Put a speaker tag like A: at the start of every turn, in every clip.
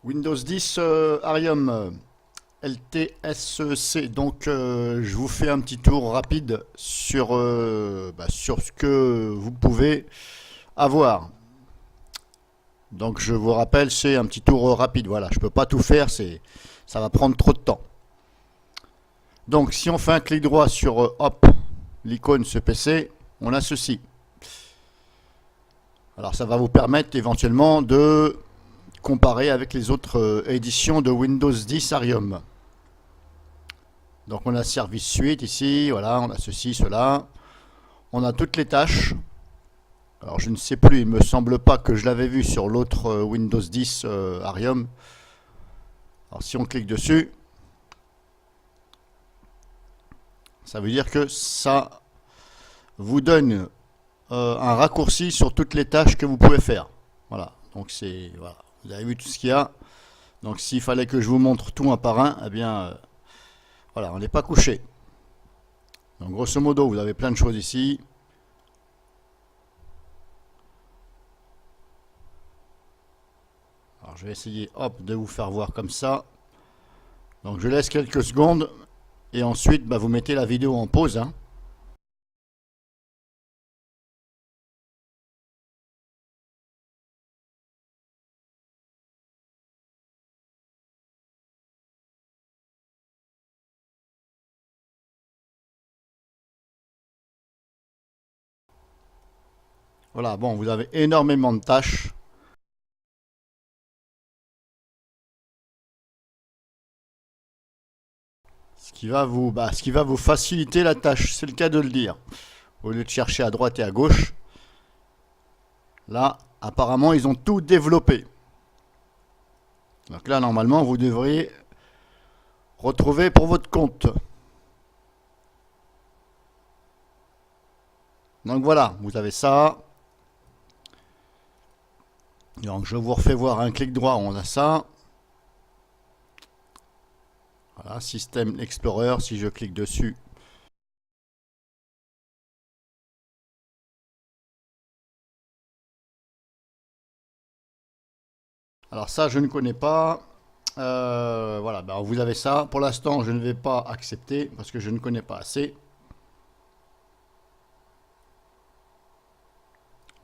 A: Windows 10 Arium LTSC. Donc je vous fais un petit tour rapide sur ce que vous pouvez avoir. Donc je vous rappelle, c'est un petit tour rapide. Voilà, je peux pas tout faire, ça va prendre trop de temps. Donc si on fait un clic droit sur hop, l'icône ce PC, on a ceci. Alors ça va vous permettre éventuellement de comparer avec les autres éditions de Windows 10 Arium. Donc on a Service Suite ici, voilà, on a ceci, cela. On a toutes les tâches. Alors je ne sais plus, il me semble pas que je l'avais vu sur l'autre Windows 10 Arium. Alors si on clique dessus, ça veut dire que ça vous donne un raccourci sur toutes les tâches que vous pouvez faire. Voilà, donc c'est voilà, vous avez vu tout ce qu'il y a. Donc s'il fallait que je vous montre tout un par un, eh bien voilà, on n'est pas couché. Donc grosso modo, vous avez plein de choses ici. Alors je vais essayer hop de vous faire voir comme ça. Donc je laisse quelques secondes et ensuite vous mettez la vidéo en pause, hein. Voilà, bon, vous avez énormément de tâches. Ce qui va vous faciliter la tâche, c'est le cas de le dire. Au lieu de chercher à droite et à gauche, là, apparemment, ils ont tout développé. Donc là, normalement, vous devriez retrouver pour votre compte. Donc voilà, vous avez ça. Donc je vous refais voir un clic droit, on a ça. Voilà, System Explorer, si je clique dessus. Alors ça, je ne connais pas. Voilà, vous avez ça. Pour l'instant, je ne vais pas accepter parce que je ne connais pas assez.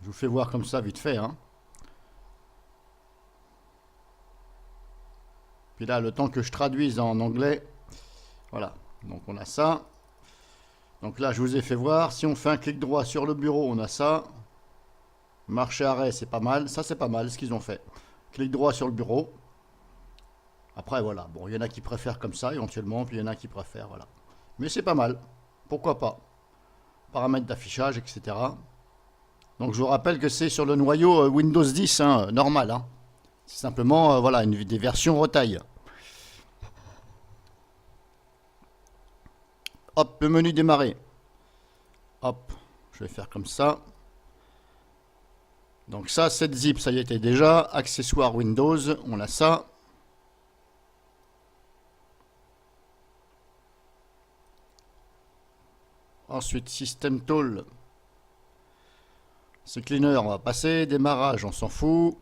A: Je vous fais voir comme ça vite fait, hein. Puis là, le temps que je traduise en anglais, voilà. Donc on a ça. Donc là, je vous ai fait voir. Si on fait un clic droit sur le bureau, on a ça. Marché arrêt, c'est pas mal. Ça, c'est pas mal ce qu'ils ont fait. Clic droit sur le bureau. Après, voilà. Bon, il y en a qui préfèrent comme ça, éventuellement. Puis il y en a qui préfèrent, voilà. Mais c'est pas mal. Pourquoi pas. Paramètres d'affichage, etc. Donc je vous rappelle que c'est sur le noyau Windows 10, hein, normal, hein. C'est simplement voilà, des versions retail. Hop, le menu démarrer. Hop, je vais faire comme ça. Donc ça, cette zip, ça y était déjà. Accessoires Windows, on a ça. Ensuite, System Tool. C'est cleaner, on va passer. Démarrage, on s'en fout.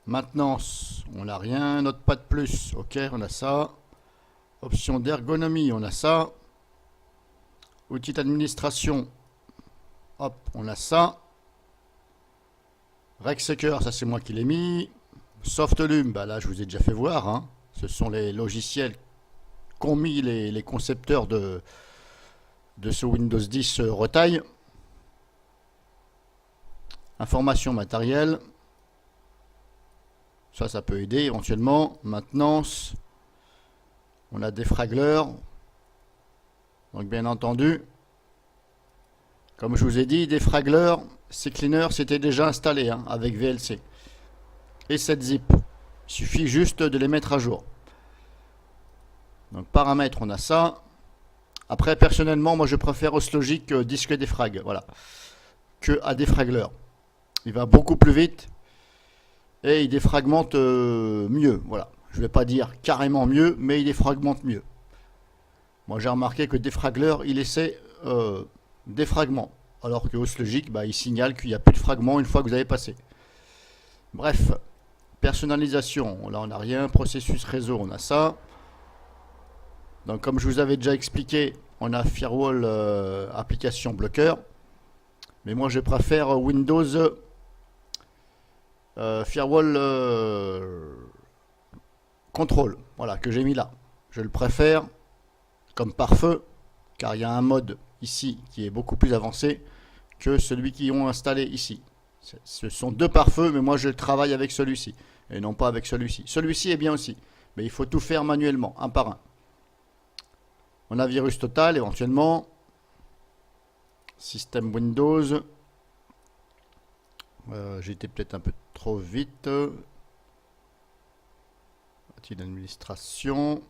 A: Maintenance, on n'a rien. Notepad plus, ok, on a ça. Option d'ergonomie, on a ça. Outils d'administration, hop, on a ça. Rexecker, ça c'est moi qui l'ai mis. Softlume, là je vous ai déjà fait voir, hein. Ce sont les logiciels qu'ont mis les concepteurs de ce Windows 10 retail. Information matérielle. Ça peut aider éventuellement. Maintenance. On a Defragler. Donc bien entendu, comme je vous ai dit, Defragler, ces cleaners c'était déjà installé, hein, avec VLC. Et cette zip. Il suffit juste de les mettre à jour. Donc paramètres, on a ça. Après, personnellement, moi je préfère OSLogic disque defrag, voilà, que à Defragler. Il va beaucoup plus vite et il défragmente mieux, voilà. Je ne vais pas dire carrément mieux, mais il défragmente mieux. Moi j'ai remarqué que Defragler, il essaie des fragments, alors que OSLogic, il signale qu'il n'y a plus de fragments une fois que vous avez passé. Bref, Personnalisation, là on n'a rien. Processus réseau, on a ça. Donc comme je vous avais déjà expliqué, on a firewall application bloqueur. Mais moi je préfère Windows firewall control. Voilà, que j'ai mis là. Je le préfère comme pare-feu, car il y a un mode ici qui est beaucoup plus avancé que celui qu'ils ont installé ici. Ce sont deux pare-feux, mais moi je travaille avec celui-ci et non pas avec celui-ci. Celui-ci est bien aussi, mais il faut tout faire manuellement, un par un. On a virus total éventuellement. Système Windows. J'ai été peut-être un peu trop vite. Outil d'administration.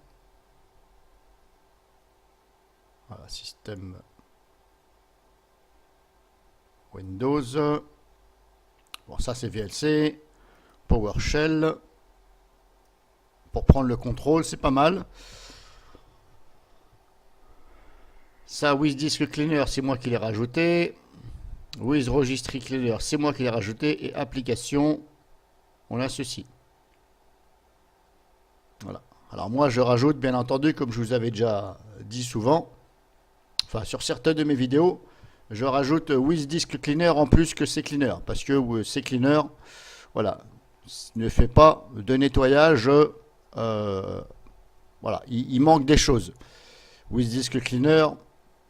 A: Voilà, système Windows. Bon, ça c'est VLC. PowerShell. Pour prendre le contrôle, c'est pas mal. Ça, With Disk Cleaner, c'est moi qui l'ai rajouté. With Registry Cleaner, c'est moi qui l'ai rajouté. Et application, on a ceci. Voilà. Alors moi, je rajoute, bien entendu, comme je vous avais déjà dit souvent, enfin sur certaines de mes vidéos, je rajoute With Disk Cleaner en plus que CCleaner. Parce que CCleaner, voilà, ne fait pas de nettoyage. Voilà, il manque des choses. With Disk Cleaner,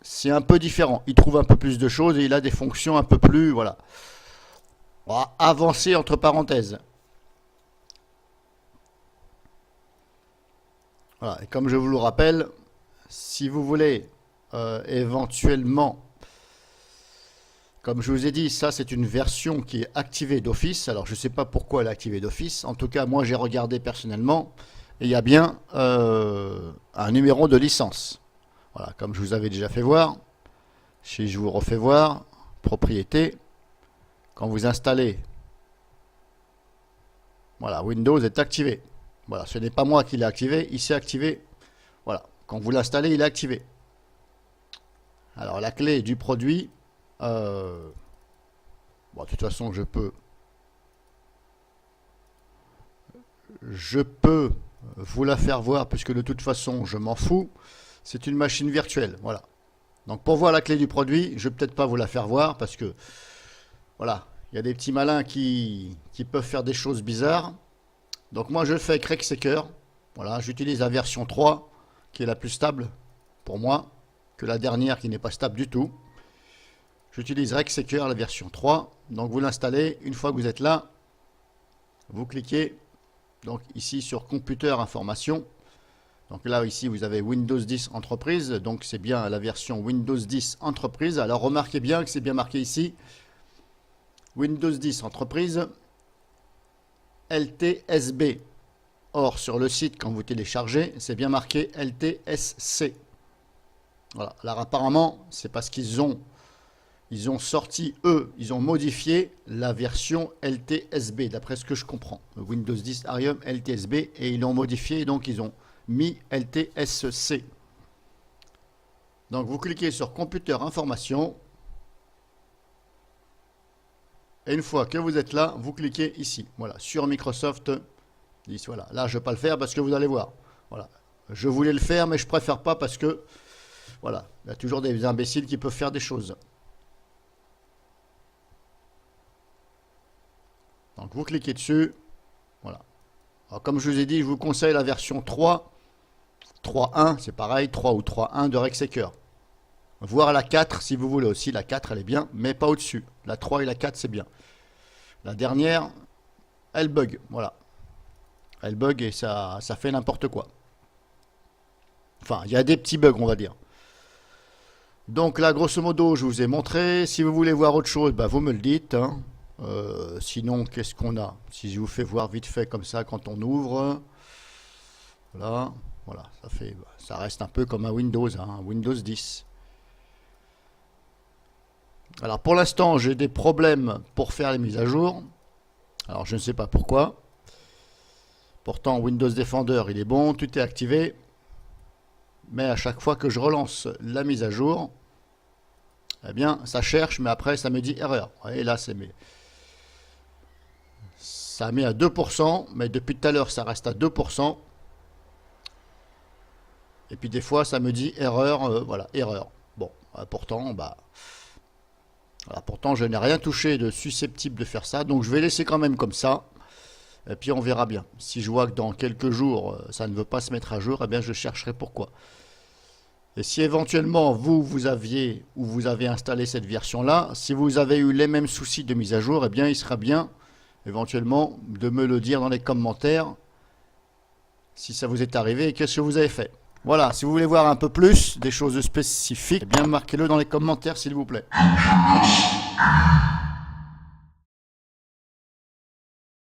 A: c'est un peu différent. Il trouve un peu plus de choses et il a des fonctions un peu plus, voilà, avancées entre parenthèses. Voilà. Et comme je vous le rappelle, si vous voulez éventuellement, comme je vous ai dit, ça c'est une version qui est activée d'office. Alors je ne sais pas pourquoi elle est activée d'office. En tout cas, moi j'ai regardé personnellement et il y a bien un numéro de licence. Voilà, comme je vous avais déjà fait voir. Si je vous refais voir, propriété, quand vous installez, voilà, Windows est activé. Voilà, ce n'est pas moi qui l'ai activé, il s'est activé. Voilà, quand vous l'installez, il est activé. Alors la clé du produit, bon, de toute façon, je peux vous la faire voir puisque de toute façon, je m'en fous. C'est une machine virtuelle, voilà. Donc pour voir la clé du produit, je ne vais peut-être pas vous la faire voir parce que, voilà, il y a des petits malins qui peuvent faire des choses bizarres. Donc moi je fais avec RegSeeker. Voilà, j'utilise la version 3 qui est la plus stable pour moi que la dernière qui n'est pas stable du tout. J'utilise RegSeeker, la version 3. Donc vous l'installez. Une fois que vous êtes là, vous cliquez donc ici sur Computer Information. Donc là, ici, vous avez Windows 10 Entreprise. Donc c'est bien la version Windows 10 Entreprise. Alors remarquez bien que c'est bien marqué ici. Windows 10 Entreprise. LTSB. Or, sur le site, quand vous téléchargez, c'est bien marqué LTSC. Voilà. Alors apparemment, c'est parce qu'ils ont sorti, eux, ils ont modifié la version LTSB, d'après ce que je comprends. Windows 10 Arium LTSB, et ils l'ont modifié, donc ils ont mis LTSC. Donc vous cliquez sur Computer Information. Et une fois que vous êtes là, vous cliquez ici. Voilà, sur Microsoft 10. Voilà, là je ne vais pas le faire parce que vous allez voir. Voilà, je voulais le faire, mais je préfère pas parce que, voilà, il y a toujours des imbéciles qui peuvent faire des choses. Donc vous cliquez dessus. Voilà. Alors comme je vous ai dit, je vous conseille la version 3. 3.1, c'est pareil, 3 ou 3.1 de RegSeeker. Voire la 4 si vous voulez aussi. La 4 elle est bien, mais pas au-dessus. La 3 et la 4 c'est bien. La dernière, elle bug. Voilà. Elle bug et ça fait n'importe quoi. Enfin, il y a des petits bugs, on va dire. Donc là, grosso modo, je vous ai montré. Si vous voulez voir autre chose, bah, vous me le dites. Hein. Sinon, qu'est-ce qu'on a? Si je vous fais voir vite fait comme ça quand on ouvre. Voilà. Voilà, ça reste un peu comme un Windows, hein, Windows 10. Alors pour l'instant, j'ai des problèmes pour faire les mises à jour. Alors je ne sais pas pourquoi. Pourtant, Windows Defender, il est bon, tout est activé. Mais à chaque fois que je relance la mise à jour, eh bien, ça cherche, mais après, ça me dit erreur. Et là, ça a mis à 2%, mais depuis tout à l'heure, ça reste à 2%. Et puis des fois, ça me dit erreur, voilà, erreur. Bon, pourtant, voilà, pourtant, je n'ai rien touché de susceptible de faire ça, donc je vais laisser quand même comme ça. Et puis on verra bien. Si je vois que dans quelques jours, ça ne veut pas se mettre à jour, eh bien je chercherai pourquoi. Et si éventuellement vous avez installé cette version-là, si vous avez eu les mêmes soucis de mise à jour, eh bien il sera bien éventuellement de me le dire dans les commentaires si ça vous est arrivé et qu'est-ce que vous avez fait. Voilà, si vous voulez voir un peu plus des choses spécifiques, eh bien marquez-le dans les commentaires s'il vous plaît.